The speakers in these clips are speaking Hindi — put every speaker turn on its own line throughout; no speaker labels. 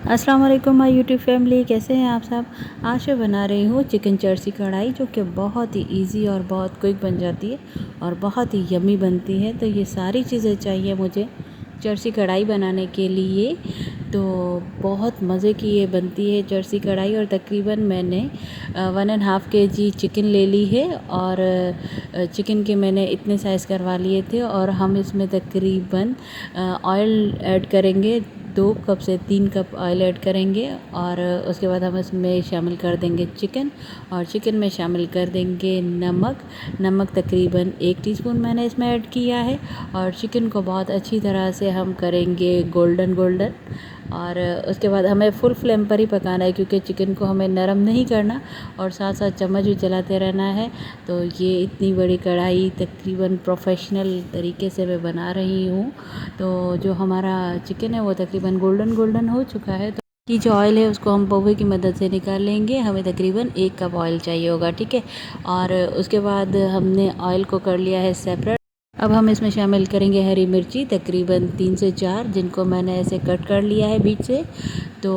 अस्सलाम वालेकुम माय यूट्यूब फैमिली, कैसे हैं आप सब। आज मैं बना रही हूँ चिकन चर्सी कढ़ाई, जो कि बहुत ही इजी और बहुत क्विक बन जाती है और बहुत ही यम्मी बनती है। तो ये सारी चीज़ें चाहिए मुझे चर्सी कढ़ाई बनाने के लिए। तो बहुत मज़े की ये बनती है चर्सी कढ़ाई। और तकरीबन मैंने 1.5 kg चिकन ले ली है और चिकन के मैंने इतने साइज़ करवा लिए थे। और हम इसमें तकरीबन ऑयल ऐड करेंगे, 2 कप से 3 कप ऑयल ऐड करेंगे। और उसके बाद हम इसमें शामिल कर देंगे चिकन, और चिकन में शामिल कर देंगे नमक तकरीबन 1 टीस्पून मैंने इसमें ऐड किया है। और चिकन को बहुत अच्छी तरह से हम करेंगे गोल्डन। और उसके बाद हमें फुल फ्लेम पर ही पकाना है, क्योंकि चिकन को हमें नरम नहीं करना और साथ साथ चम्मच भी चलाते रहना है। तो ये इतनी बड़ी कढ़ाई तकरीबन प्रोफेशनल तरीके से मैं बना रही हूँ। तो जो हमारा चिकन है वो तकरीबन गोल्डन हो चुका है। तो की जो ऑयल है उसको हम पौवे की मदद से निकाल लेंगे। हमें तकरीबन 1 कप ऑयल चाहिए होगा, ठीक है। और उसके बाद हमने ऑयल को कर लिया है सेपरेट। अब हम इसमें शामिल करेंगे हरी मिर्ची तकरीबन 3 से 4, जिनको मैंने ऐसे कट कर लिया है बीच से। तो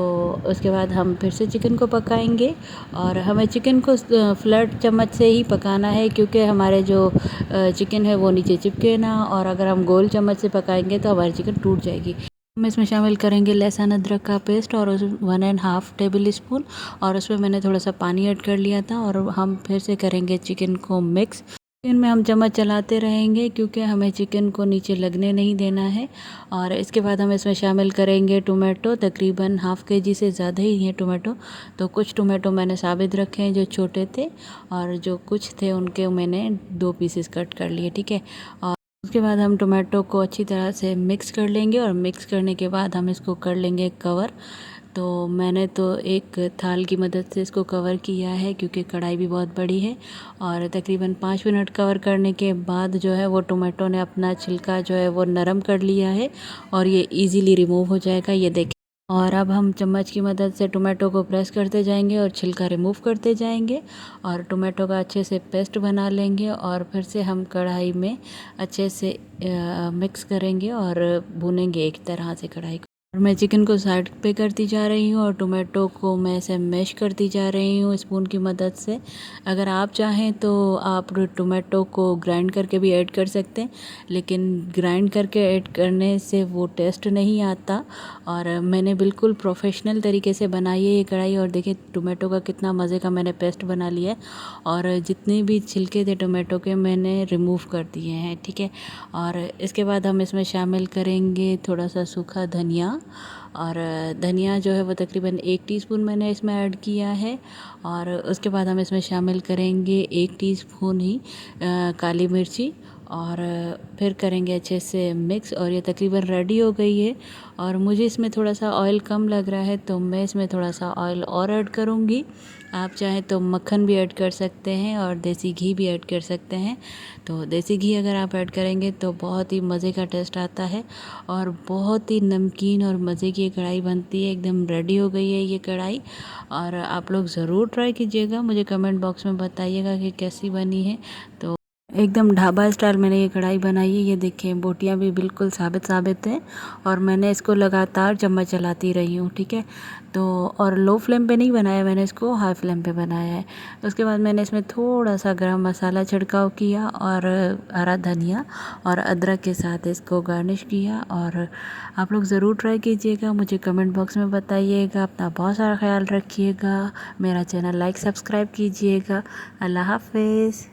उसके बाद हम फिर से चिकन को पकाएंगे। और हमें चिकन को फ्लैट चम्मच से ही पकाना है, क्योंकि हमारे जो चिकन है वो नीचे चिपके ना। और अगर हम गोल चम्मच से पकाएंगे तो हमारी चिकन टूट जाएगी। हम इसमें शामिल करेंगे लहसुन अदरक का पेस्ट और उस 1.5 टेबल स्पून, और उसमें मैंने थोड़ा सा पानी ऐड कर लिया था। और हम फिर से करेंगे चिकन को मिक्स। चिकन में हम चम्मच चलाते रहेंगे, क्योंकि हमें चिकन को नीचे लगने नहीं देना है। और इसके बाद हम इसमें शामिल करेंगे टोमेटो, तकरीबन 1/2 kg से ज़्यादा ही है टोमेटो। तो कुछ टोमेटो मैंने साबित रखे हैं जो छोटे थे, और जो कुछ थे उनके मैंने 2 पीसेस कट कर लिए, ठीक है। और उसके बाद हम टोमेटो को अच्छी तरह से मिक्स कर लेंगे, और मिक्स करने के बाद हम इसको कर लेंगे कवर। तो मैंने तो एक थाल की मदद से इसको कवर किया है, क्योंकि कढ़ाई भी बहुत बड़ी है। और तकरीबन 5 मिनट कवर करने के बाद जो है वो टोमेटो ने अपना छिलका जो है वो नरम कर लिया है, और ये इजीली रिमूव हो जाएगा, ये देखें। और अब हम चम्मच की मदद से टोमेटो को प्रेस करते जाएंगे और छिलका रिमूव करते जाएंगे, और टोमेटो का अच्छे से पेस्ट बना लेंगे। और फिर से हम कढ़ाई में अच्छे से मिक्स करेंगे और भूनेंगे एक तरह से कढ़ाई को। और मैं चिकन को साइड पे करती जा रही हूँ, और टोमेटो को मैं ऐसे मैश करती जा रही हूँ स्पून की मदद से। अगर आप चाहें तो आप टोमेटो को ग्राइंड करके भी ऐड कर सकते हैं, लेकिन ग्राइंड करके ऐड करने से वो टेस्ट नहीं आता। और मैंने बिल्कुल प्रोफेशनल तरीके से बनाई है ये कढ़ाई। और देखिए टोमेटो का कितना मज़े का मैंने पेस्ट बना लिया है, और जितने भी छिलके थे टोमेटो के मैंने रिमूव कर दिए हैं, ठीक है। और इसके बाद हम इसमें शामिल करेंगे थोड़ा सा सूखा धनिया। और धनिया जो है वो तकरीबन 1 टीस्पून मैंने इसमें ऐड किया है। और उसके बाद हम इसमें शामिल करेंगे 1 टीस्पून ही काली मिर्ची। और फिर करेंगे अच्छे से मिक्स, और ये तकरीबन रेडी हो गई है। और मुझे इसमें थोड़ा सा ऑयल कम लग रहा है, तो मैं इसमें थोड़ा सा ऑयल और ऐड करूँगी। आप चाहें तो मक्खन भी ऐड कर सकते हैं और देसी घी भी ऐड कर सकते हैं। तो देसी घी अगर आप ऐड करेंगे तो बहुत ही मज़े का टेस्ट आता है, और बहुत ही नमकीन और मज़े की ये कढ़ाई बनती है। एकदम रेडी हो गई है ये कढ़ाई, और आप लोग ज़रूर ट्राई कीजिएगा। मुझे कमेंट बॉक्स में बताइएगा कि कैसी बनी है। तो एकदम ढाबा स्टाइल मैंने ये कढ़ाई बनाई है। ये देखें बोटियाँ भी बिल्कुल साबित हैं, और मैंने इसको लगातार चम्मच चलाती रही हूँ, ठीक है। तो और लो फ्लेम पे नहीं बनाया मैंने, इसको हाई फ्लेम पे बनाया है। उसके बाद मैंने इसमें थोड़ा सा गरम मसाला छिड़काव किया, और हरा धनिया और अदरक के साथ इसको गार्निश किया। और आप लोग ज़रूर ट्राई कीजिएगा, मुझे कमेंट बॉक्स में बताइएगा। अपना बहुत सारा ख्याल रखिएगा, मेरा चैनल लाइक सब्सक्राइब कीजिएगा। अल्लाह हाफ़िज़।